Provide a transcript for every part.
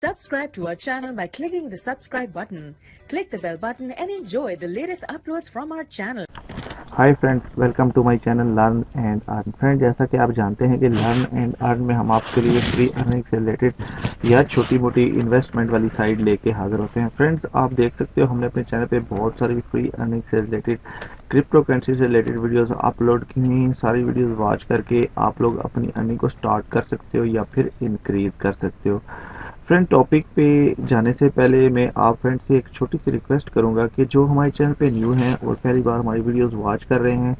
Subscribe to our channel by clicking the subscribe button. Click the bell button and enjoy the latest uploads from our channel. Hi friends, welcome to my channel learn and earn. Friend, जैसा कि आप जानते हैं कि learn and earn में हम आपके लिए फ्री अर्निंग से रिलेटेड या छोटी मोटी इन्वेस्टमेंट वाली साइड लेके हाजिर होते हैं। फ्रेंड्स, आप देख सकते हो हमने अपने चैनल पे बहुत सारी फ्री अर्निंग से रिलेटेड, क्रिप्टो करेंसी से रिलेटेड वीडियोस अपलोड की हैं। सारी वीडियोस वॉच करके आप लोग अपनी अर्निंग को स्टार्ट कर सकते हो या फिर इंक्रीज कर सकते हो। फ्रेंड, टॉपिक पे जाने से पहले मैं आप फ्रेंड से एक छोटी सी रिक्वेस्ट करूंगा कि जो हमारे चैनल पे न्यू हैं और पहली बार हमारी वीडियोस वॉच कर रहे हैं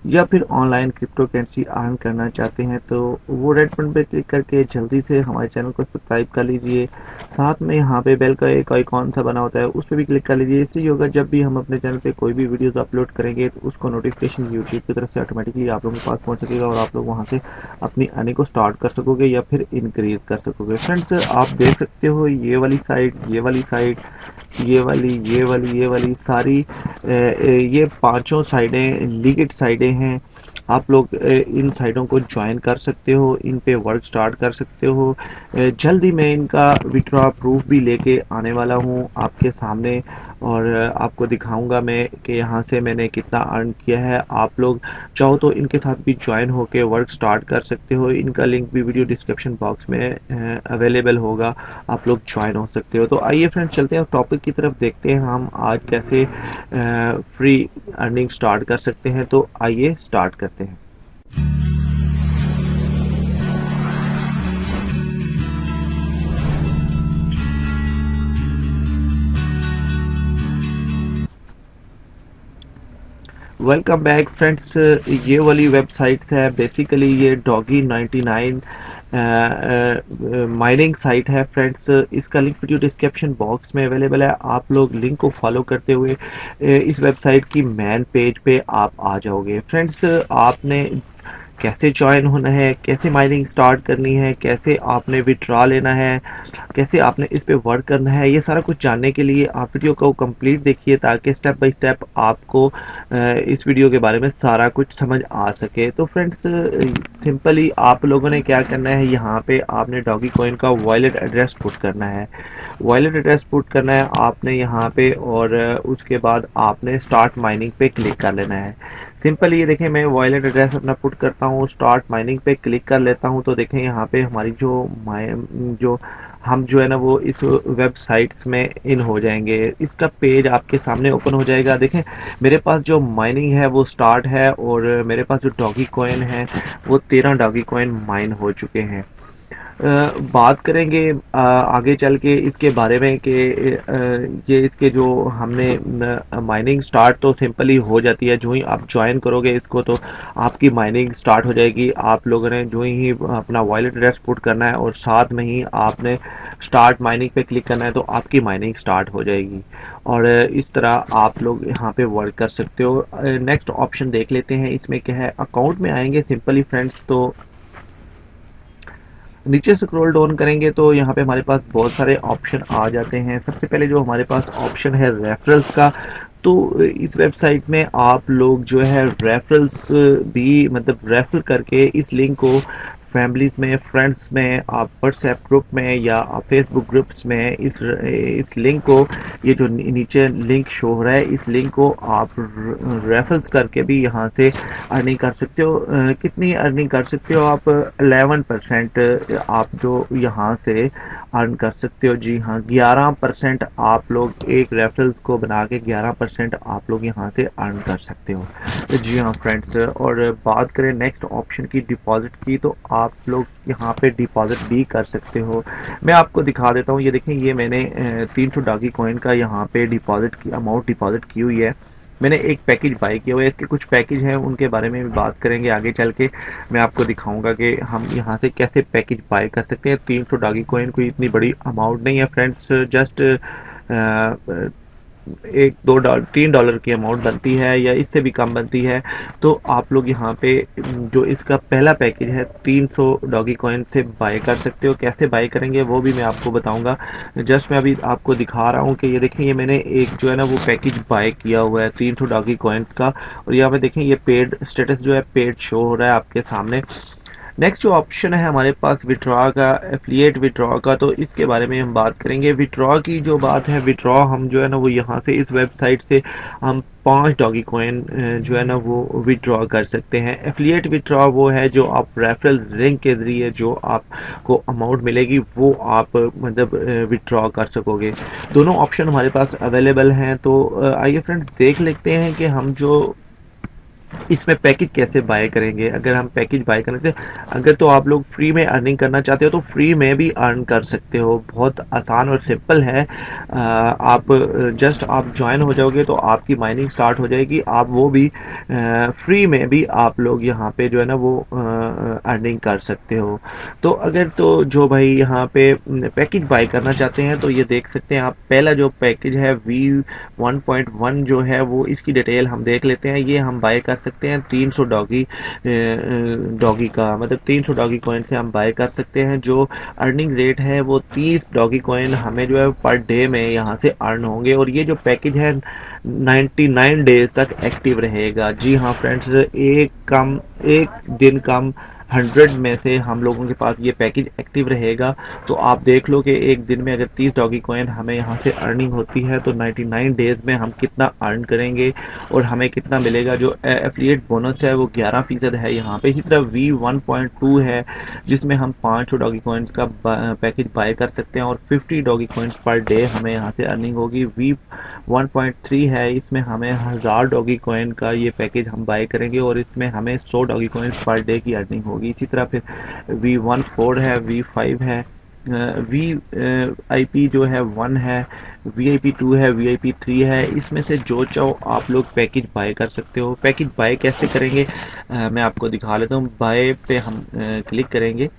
या फिर ऑनलाइन क्रिप्टो करेंसी अर्न करना चाहते हैं, तो वो रेड बटन पे क्लिक करके जल्दी से हमारे चैनल को सब्सक्राइब कर लीजिए। साथ में यहाँ पे बेल का एक आइकॉन सा बना होता है, उस पर भी क्लिक कर लीजिए। इससे होगा जब भी हम अपने चैनल पे कोई भी वीडियोस अपलोड करेंगे तो उसको नोटिफिकेशन यूट्यूब की तरफ से ऑटोमेटिकली आप लोगों के पास पहुँच सकेगा और आप लोग वहाँ से अपनी अर्निंग को स्टार्ट कर सकोगे या फिर इंक्रीज कर सकोगे। फ्रेंड्स, आप देख सकते हो ये वाली साइड, ये वाली साइड, ये वाली सारी ये पांचों साइडें लीगेड साइडें हैं। आप लोग इन साइटों को ज्वाइन कर सकते हो, इन पे वर्क स्टार्ट कर सकते हो। जल्दी मैं इनका विड्रॉ प्रूफ भी लेके आने वाला हूँ आपके सामने और आपको दिखाऊंगा मैं कि यहाँ से मैंने कितना अर्न किया है। आप लोग चाहो तो इनके साथ भी ज्वाइन होके वर्क स्टार्ट कर सकते हो। इनका लिंक भी वीडियो डिस्क्रिप्शन बॉक्स में अवेलेबल होगा, आप लोग ज्वाइन हो सकते हो। तो आइए फ्रेंड, चलते हैं टॉपिक की तरफ, देखते हैं हम आज कैसे फ्री अर्निंग स्टार्ट कर सकते हैं। तो आइए स्टार्ट करते हैं। वेलकम बैक फ्रेंड्स, ये वाली वेबसाइट्स है बेसिकली, ये डॉगी 99 माइनिंग साइट है। फ्रेंड्स, इसका लिंक वीडियो डिस्क्रिप्शन बॉक्स में अवेलेबल है। आप लोग लिंक को फॉलो करते हुए इस वेबसाइट की मेन पेज पे आप आ जाओगे। फ्रेंड्स, आपने कैसे ज्वाइन होना है, कैसे माइनिंग स्टार्ट करनी है, कैसे आपने विड्रॉ लेना है, कैसे आपने इस पे वर्क करना है, ये सारा कुछ जानने के लिए आप वीडियो को कंप्लीट देखिए ताकि स्टेप बाय स्टेप आपको इस वीडियो के बारे में सारा कुछ समझ आ सके। तो फ्रेंड्स, सिंपली आप लोगों ने क्या करना है, यहाँ पे आपने डॉगी कॉइन का वॉलेट एड्रेस पुट करना है। वॉलेट एड्रेस पुट करना है आपने यहाँ पे और उसके बाद आपने स्टार्ट माइनिंग पे क्लिक कर लेना है। सिंपल ये देखें, मैं वॉलेट एड्रेस अपना पुट करता हूँ, स्टार्ट माइनिंग पे क्लिक कर लेता हूँ। तो देखें यहाँ पे हमारी जो हम जो है ना वो इस वेबसाइट्स में इन हो जाएंगे। इसका पेज आपके सामने ओपन हो जाएगा। देखें, मेरे पास जो माइनिंग है वो स्टार्ट है और मेरे पास जो डॉगी कॉइन है वो 13 डॉगी कॉइन माइन हो चुके हैं। बात करेंगे आगे चल के इसके बारे में कि ये इसके जो हमने माइनिंग स्टार्ट तो सिंपली हो जाती है। जो ही आप ज्वाइन करोगे इसको तो आपकी माइनिंग स्टार्ट हो जाएगी। आप लोगों ने जो ही अपना वॉलेट एड्रेस पुट करना है और साथ में ही आपने स्टार्ट माइनिंग पे क्लिक करना है तो आपकी माइनिंग स्टार्ट हो जाएगी और इस तरह आप लोग यहाँ पे वर्क कर सकते हो। नेक्स्ट ऑप्शन देख लेते हैं, इसमें क्या है। अकाउंट में आएंगे सिंपली फ्रेंड्स, तो नीचे स्क्रॉल डाउन करेंगे तो यहाँ पे हमारे पास बहुत सारे ऑप्शन आ जाते हैं। सबसे पहले जो हमारे पास ऑप्शन है रेफरल्स का, तो इस वेबसाइट में आप लोग जो है रेफरल्स भी मतलब रेफर करके इस लिंक को फैमिलीज में, फ्रेंड्स में, आप व्हाट्सएप ग्रुप में या आप फेसबुक ग्रुप्स में इस लिंक को, ये जो नीचे लिंक शो हो रहा है, इस लिंक को आप रेफरल्स करके भी यहाँ से अर्निंग कर सकते हो। कितनी अर्निंग कर सकते हो आप? 11% आप जो यहाँ से अर्न कर सकते हो। जी हाँ, 11% आप लोग एक रेफरल्स को बना के 11% आप लोग यहाँ से अर्न कर सकते हो। जी हाँ फ्रेंड्स, और बात करें नेक्स्ट ऑप्शन की, डिपॉजिट की, तो आप लोग यहाँ पे डिपॉजिट भी कर सकते हो। मैं आपको दिखा देता हूँ। ये देखें, ये मैंने 300 डॉगी कॉइन का यहाँ पे डिपॉजिट की अमाउंट डिपॉजिट की हुई है। मैंने एक पैकेज बाय किया हुआ है। इसके कुछ पैकेज हैं, उनके बारे में भी बात करेंगे आगे चल के। मैं आपको दिखाऊंगा कि हम यहाँ से कैसे पैकेज बाय कर सकते हैं। 300 डॉगी कॉइन कोई इतनी बड़ी अमाउंट नहीं है फ्रेंड्स, जस्ट $1, $2, $3 की अमाउंट बनती है या इससे भी कम बनती है। तो आप लोग यहाँ पे जो इसका पहला पैकेज है 300 डॉगी कॉइन से बाय कर सकते हो। कैसे बाय करेंगे वो भी मैं आपको बताऊंगा। जस्ट मैं अभी आपको दिखा रहा हूँ कि ये देखें, ये मैंने एक जो है ना वो पैकेज बाय किया हुआ है 300 डॉगी कॉइन्स का और यहाँ पे देखें ये पेड स्टेटस जो है पेड शो हो रहा है आपके सामने। नेक्स्ट जो ऑप्शन है हमारे पास विड्रॉ का, एफिलिएट विड्रॉ का, तो इसके बारे में हम बात करेंगे। विड्रॉ की जो बात है, विड्रॉ हम जो है ना वो यहाँ से इस वेबसाइट से हम 5 डॉगी कॉइन जो है ना वो विड्रॉ कर सकते हैं। एफिलिएट विड्रॉ वो है जो आप रेफरल लिंक के जरिए जो आपको अमाउंट मिलेगी वो आप मतलब विड्रॉ कर सकोगे। दोनों ऑप्शन हमारे पास अवेलेबल हैं। तो आइए फ्रेंड्स देख लेते हैं कि हम जो इसमें पैकेज कैसे बाय करेंगे। अगर हम पैकेज बाय करते हैं, अगर तो आप लोग फ्री में अर्निंग करना चाहते हो तो फ्री में भी अर्न कर सकते हो। बहुत आसान और सिंपल है। आप जस्ट आप ज्वाइन हो जाओगे तो आपकी माइनिंग स्टार्ट हो जाएगी। आप वो भी फ्री में भी आप लोग यहाँ पे जो है ना वो अर्निंग कर सकते हो। तो अगर तो जो भाई यहाँ पे पैकेज बाय करना चाहते हैं तो ये देख सकते हैं आप। पहला जो पैकेज है V1.1 जो है वो, इसकी डिटेल हम देख लेते हैं। ये हम बाय कर सकते हैं 300 डॉगी का, मतलब 300 डॉगी कॉइन से हम बाय कर सकते हैं। जो अर्निंग रेट है वो 30 डॉगी कॉइन हमें जो है पर डे में यहाँ से अर्न होंगे। और ये जो पैकेज है 99 डेज तक एक्टिव रहेगा। जी हाँ फ्रेंड्स, एक दिन कम 100 में से हम लोगों के पास ये पैकेज एक्टिव रहेगा। तो आप देख लो कि एक दिन में अगर 30 डॉगी कॉइन हमें यहाँ से अर्निंग होती है तो 99 डेज में हम कितना अर्न करेंगे और हमें कितना मिलेगा। जो एफिलिएट बोनस है वो 11% है यहाँ पे। इसी तरह V1.2 है जिसमें हम 500 डॉगी कॉइन्स का पैकेज बाय कर सकते हैं और 50 डॉगी कॉइन्स पर डे हमें यहाँ से अर्निंग होगी। V1.3 है, इसमें हमें 1000 डॉगी कॉइन का ये पैकेज हम बाय करेंगे और इसमें हमें 100 डॉगी कॉइन्स पर डे की अर्निंग होगी। इसी तरह फिर V14 है, V5 है, VIP जो है 1 है, VIP2 है, VIP3 है। इसमें से जो चाहो आप लोग पैकेज बाय कर सकते हो। पैकेज बाय कैसे करेंगे मैं आपको दिखा लेता हूँ। बाय पे हम क्लिक करेंगे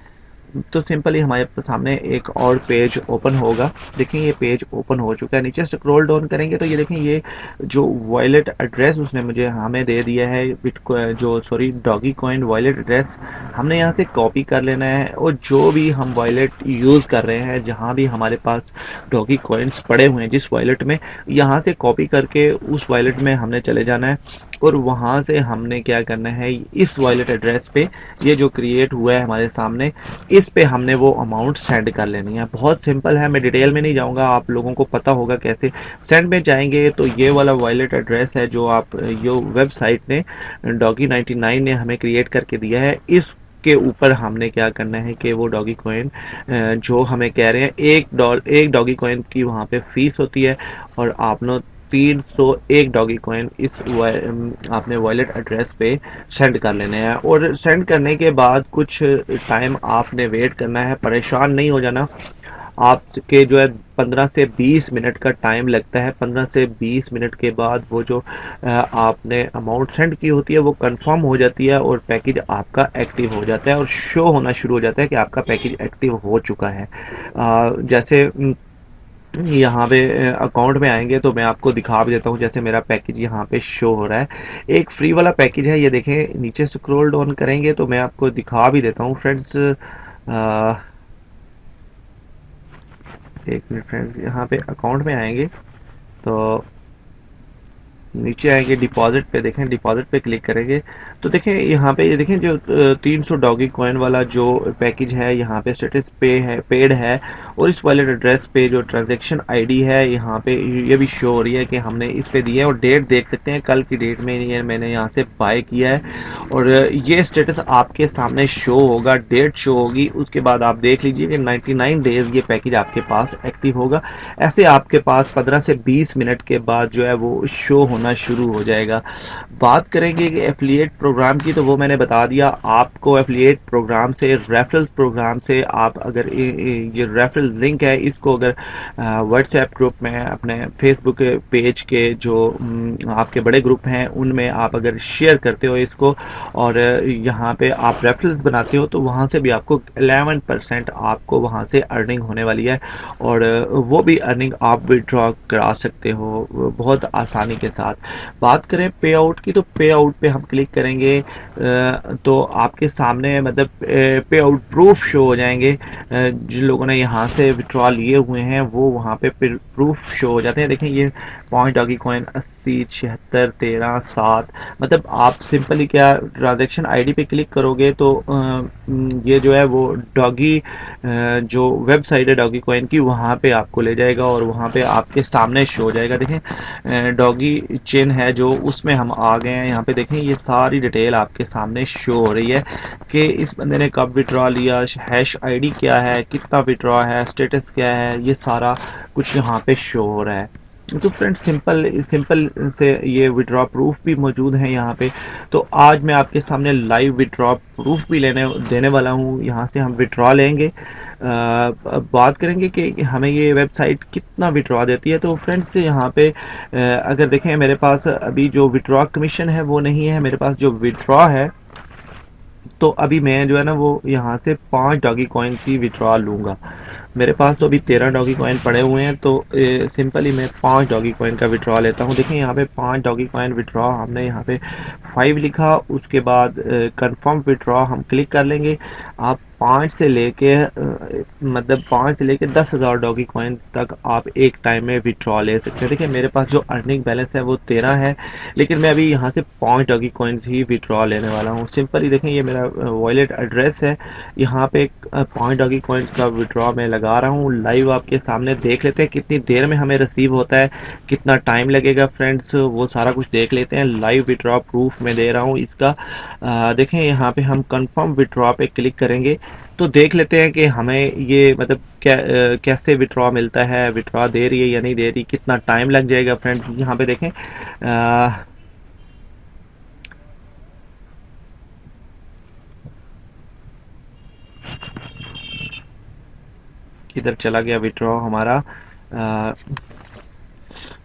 तो सिंपली हमारे सामने एक और पेज ओपन होगा। देखें ये पेज ओपन हो चुका है। नीचे स्क्रॉल डाउन करेंगे तो ये देखें ये जो वॉलेट एड्रेस उसने मुझे हमें दे दिया है, डॉगी कॉइन वॉलेट एड्रेस हमने यहाँ से कॉपी कर लेना है। और जो भी हम वॉलेट यूज़ कर रहे हैं, जहाँ भी हमारे पास डॉगी कॉइन्स पड़े हुए हैं जिस वॉलेट में, यहाँ से कॉपी करके उस वॉलेट में हमने चले जाना है और वहाँ से हमने क्या करना है, इस वॉलेट एड्रेस पे ये जो क्रिएट हुआ है हमारे सामने, इस पे हमने वो अमाउंट सेंड कर लेनी है। बहुत सिंपल है, मैं डिटेल में नहीं जाऊंगा, आप लोगों को पता होगा कैसे। सेंड में जाएंगे तो ये वाला वॉलेट एड्रेस है जो आप यो वेबसाइट ने Doggy99 ने हमें क्रिएट करके दिया है। इस के ऊपर हमने क्या करना है कि वो डॉगी कॉइन जो हमें कह रहे हैं एक डॉगी कॉइन की वहाँ पे फीस होती है और आपने 301 डॉगी कॉइन इस आपने वॉलेट एड्रेस पे सेंड कर लेने हैं। और सेंड करने के बाद कुछ टाइम आपने वेट करना है। परेशान नहीं हो जाना, आपके जो है 15 से 20 मिनट का टाइम लगता है। 15 से 20 मिनट के बाद वो जो आपने अमाउंट सेंड की होती है वो कंफर्म हो जाती है और पैकेज आपका एक्टिव हो जाता है और शो होना शुरू हो जाता है कि आपका पैकेज एक्टिव हो चुका है। जैसे यहाँ पे अकाउंट में आएंगे तो मैं आपको दिखा भी देता हूँ। जैसे मेरा पैकेज यहाँ पे शो हो रहा है, एक फ्री वाला पैकेज है, ये देखें। नीचे स्क्रॉल डाउन करेंगे तो मैं आपको दिखा भी देता हूँ फ्रेंड्स। एक मिनट फ्रेंड्स, यहाँ पे अकाउंट में आएंगे तो नीचे आएंगे डिपॉजिट पे, देखें डिपॉजिट पे क्लिक करेंगे तो देखें यहाँ पे ये देखें जो 300 डॉगी कॉइन वाला जो पैकेज है यहाँ पे स्टेटस पेड है और इस वॉलेट एड्रेस पे जो ट्रांजैक्शन आईडी है यहाँ पे ये भी शो हो रही है कि हमने इस पे दिया है। और डेट देख सकते हैं, कल की डेट में ये मैंने यहाँ से बाय किया है और ये स्टेटस आपके सामने शो होगा, डेट शो होगी। उसके बाद आप देख लीजिए कि 99 डेज ये पैकेज आपके पास एक्टिव होगा। ऐसे आपके पास 15 से 20 मिनट के बाद जो है वो शो होना शुरू हो जाएगा। बात करेंगे कि एफिलिएट प्रोग्राम की, तो वो मैंने बता दिया आपको। एफिलिएट प्रोग्राम से, रेफरल प्रोग्राम से आप अगर ये रेफरल लिंक है इसको अगर व्हाट्सएप ग्रुप में, अपने फेसबुक पेज के जो आपके बड़े ग्रुप हैं उनमें आप अगर शेयर करते हो इसको और यहाँ पे आप रेफरल्स बनाते हो तो वहाँ से भी आपको 11% आपको वहाँ से अर्निंग होने वाली है और वो भी अर्निंग आप विड्रॉ करा सकते हो बहुत आसानी के साथ। बात करें पे आउट की, तो पे आउट पे हम क्लिक करेंगे तो आपके सामने मतलब पे आउट प्रूफ शो हो जाएंगे। जिन लोगों ने यहाँ से विड्रॉ लिए हुए हैं वो वहाँ पे प्रूफ शो हो जाते हैं। देखें ये 5 डॉगी कॉइन 867613 मतलब आप सिंपली क्या ट्रांजैक्शन आईडी पे क्लिक करोगे तो ये जो है वो डॉगी जो वेबसाइट है डॉगी कॉइन की वहाँ पे आपको ले जाएगा और वहाँ पे आपके सामने शो हो जाएगा। देखें डॉगी चेन है जो उसमें हम आ गए हैं। यहाँ पे देखें ये सारी डिटेल आपके सामने शो हो रही है कि इस बंदे ने कब विड्रॉ लिया, हैश आईडी क्या है, कितना विड्रॉ है, स्टेटस क्या है, ये सारा कुछ यहाँ पे शो हो रहा है। तो फ्रेंड्स सिंपल सिंपल से ये विड्रॉ प्रूफ भी मौजूद है यहाँ पे। तो आज मैं आपके सामने लाइव विड्रॉ प्रूफ भी देने वाला हूँ। यहाँ से हम विड्रॉ लेंगे, बात करेंगे कि हमें ये वेबसाइट कितना विड्रॉ देती है। तो फ्रेंड्स यहाँ पे अगर देखें मेरे पास अभी जो विड्रॉ कमीशन है वो नहीं है, मेरे पास जो विड्रॉ है तो अभी मैं जो है ना वो यहाँ से 5 डॉगी कॉइन की विड्रॉ लूँगा। मेरे पास तो अभी 13 डॉगी कॉइन पड़े हुए हैं तो सिंपली मैं 5 डॉगी कॉइन का विड्रॉ लेता हूँ। देखिए यहाँ पे 5 डॉगी कॉइन विड्रॉ हमने यहाँ पे 5 लिखा, उसके बाद कंफर्म विड्रॉ हम क्लिक कर लेंगे। आप 5 से लेके मतलब 5 से लेके 10,000 डॉगी कॉइन्स तक आप एक टाइम में विड्रॉ ले सकते हैं। देखिए मेरे पास जो अर्निंग बैलेंस है वो 13 है, लेकिन मैं अभी यहाँ से 5 डॉगी कॉइन्स ही विड्रॉ लेने वाला हूँ। सिंपली देखें ये मेरा वॉलेट एड्रेस है, यहाँ पे 5 डॉगी कॉइन्स का विड्रॉ मैं लगा रहा हूँ। लाइव आपके सामने देख लेते हैं कितनी देर में हमें रिसीव होता है, कितना टाइम लगेगा फ्रेंड्स, वो सारा कुछ देख लेते हैं। लाइव विड्रॉ प्रूफ मैं दे रहा हूँ इसका। देखें यहाँ पे हम कंफर्म विड्रॉ पे क्लिक करेंगे तो देख लेते हैं कि हमें ये मतलब कैसे विड्रॉ मिलता है, विड्रॉ दे रही है या नहीं दे रही, कितना टाइम लग जाएगा फ्रेंड्स। यहाँ पे देखें किधर चला गया विड्रॉ हमारा।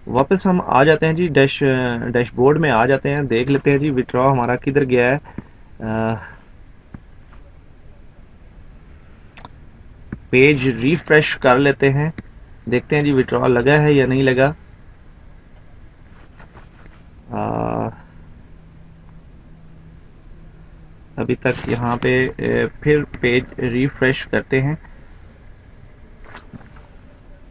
वापस हम आ जाते हैं जी, डैशबोर्ड में आ जाते हैं, देख लेते हैं जी विड्रॉ हमारा किधर गया है। पेज रिफ्रेश कर लेते हैं, देखते हैं जी विड्रॉ लगा है या नहीं लगा। अभी तक यहाँ पे फिर पेज रिफ्रेश करते हैं।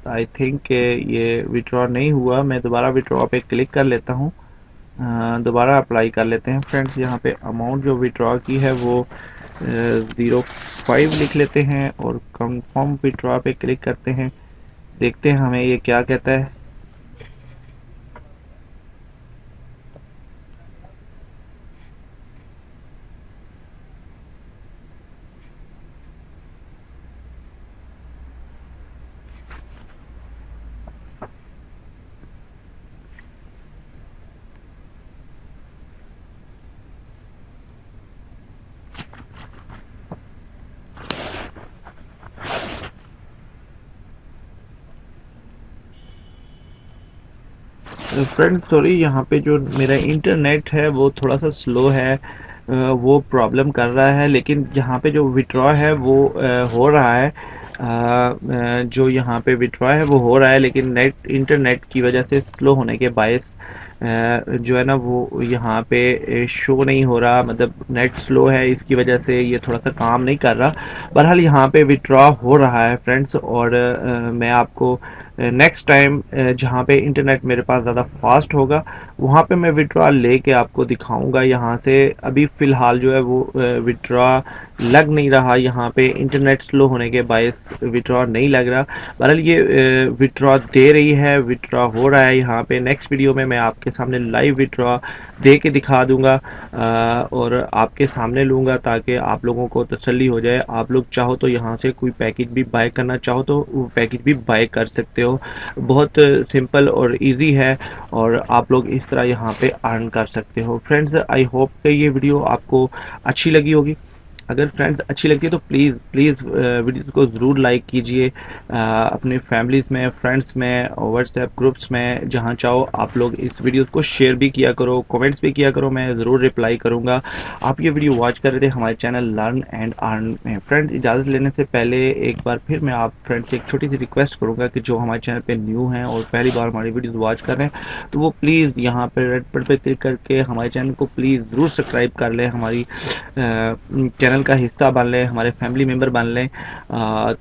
आई थिंक ये विड्रॉ नहीं हुआ, मैं दोबारा विड्रॉ पे क्लिक कर लेता हूँ, दोबारा अप्लाई कर लेते हैं फ्रेंड्स। यहाँ पे अमाउंट जो विड्रॉ की है वो 05 लिख लेते हैं और कंफर्म विड्रॉ पे क्लिक करते हैं, देखते हैं हमें ये क्या कहता है। फ्रेंड सॉरी, यहाँ पे जो मेरा इंटरनेट है वो थोड़ा सा स्लो है, वो प्रॉब्लम कर रहा है, लेकिन यहाँ पे जो विड्रॉ है वो हो रहा है। जो यहाँ पे विड्रॉ है वो हो रहा है, लेकिन इंटरनेट की वजह से स्लो होने के बायस जो है ना वो यहाँ पे शो नहीं हो रहा, मतलब नेट स्लो है, इसकी वजह से ये थोड़ा सा काम नहीं कर रहा। बहरहाल यहाँ पे विड्रॉ हो रहा है फ्रेंड्स, और मैं आपको नेक्स्ट टाइम जहाँ पे इंटरनेट मेरे पास ज़्यादा फास्ट होगा वहाँ पे मैं विड्रॉ लेके आपको दिखाऊंगा। यहाँ से अभी फ़िलहाल जो है वो विड्रॉ लग नहीं रहा, यहाँ पे इंटरनेट स्लो होने के बायस विड्रॉ नहीं लग रहा। बहरहाल ये विड्रॉ दे रही है, विड्रॉ हो रहा है यहाँ पे। नेक्स्ट वीडियो में मैं आपके सामने लाइव विड्रॉ दे के दिखा दूंगा और आपके सामने लूँगा ताकि आप लोगों को तसल्ली हो जाए। आप लोग चाहो तो यहाँ से कोई पैकेज भी बाय करना चाहो तो वो पैकेज भी बाय कर सकते हो, बहुत सिंपल और इजी है, और आप लोग इस तरह यहाँ पे अर्न कर सकते हो। फ्रेंड्स आई होप कि ये वीडियो आपको अच्छी लगी होगी। अगर फ्रेंड्स अच्छी लगती है तो प्लीज़ वीडियो को ज़रूर लाइक कीजिए, अपने फैमिलीज़ में, फ्रेंड्स में, व्हाट्सएप ग्रुप्स में, जहाँ चाहो आप लोग इस वीडियो को शेयर भी किया करो, कमेंट्स भी किया करो, मैं ज़रूर रिप्लाई करूँगा। आप ये वीडियो वॉच कर रहे थे हमारे चैनल लर्न एंड अर्न में। फ्रेंड्स इजाज़त लेने से पहले एक बार फिर मैं आप फ्रेंड्स से एक छोटी सी रिक्वेस्ट करूँगा कि जो हमारे चैनल पर न्यू हैं और पहली बार हमारी वीडियोज़ वॉच कर रहे हैं तो वो प्लीज़ यहाँ पर रेड बटन पर क्लिक करके हमारे चैनल को प्लीज़ ज़रूर सब्सक्राइब कर लें। हमारी चैनल चैनल का हिस्सा बन लें, हमारे फैमिली मेम्बर बन लें,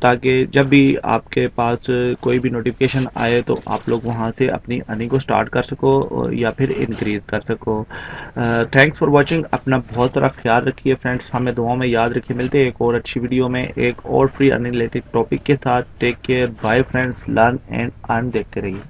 ताकि जब भी आपके पास कोई भी नोटिफिकेशन आए तो आप लोग वहाँ से अपनी अर्निंग को स्टार्ट कर सको या फिर इंक्रीज़ कर सको। Thanks for watching. अपना बहुत सारा ख्याल रखिए फ्रेंड्स, हमें दुआओं में याद रखिए। मिलते हैं एक और अच्छी वीडियो में एक और फ्री अर्निंग रिलेटेड टॉपिक के साथ। Take care, bye friends, learn and earn देखते रहिए।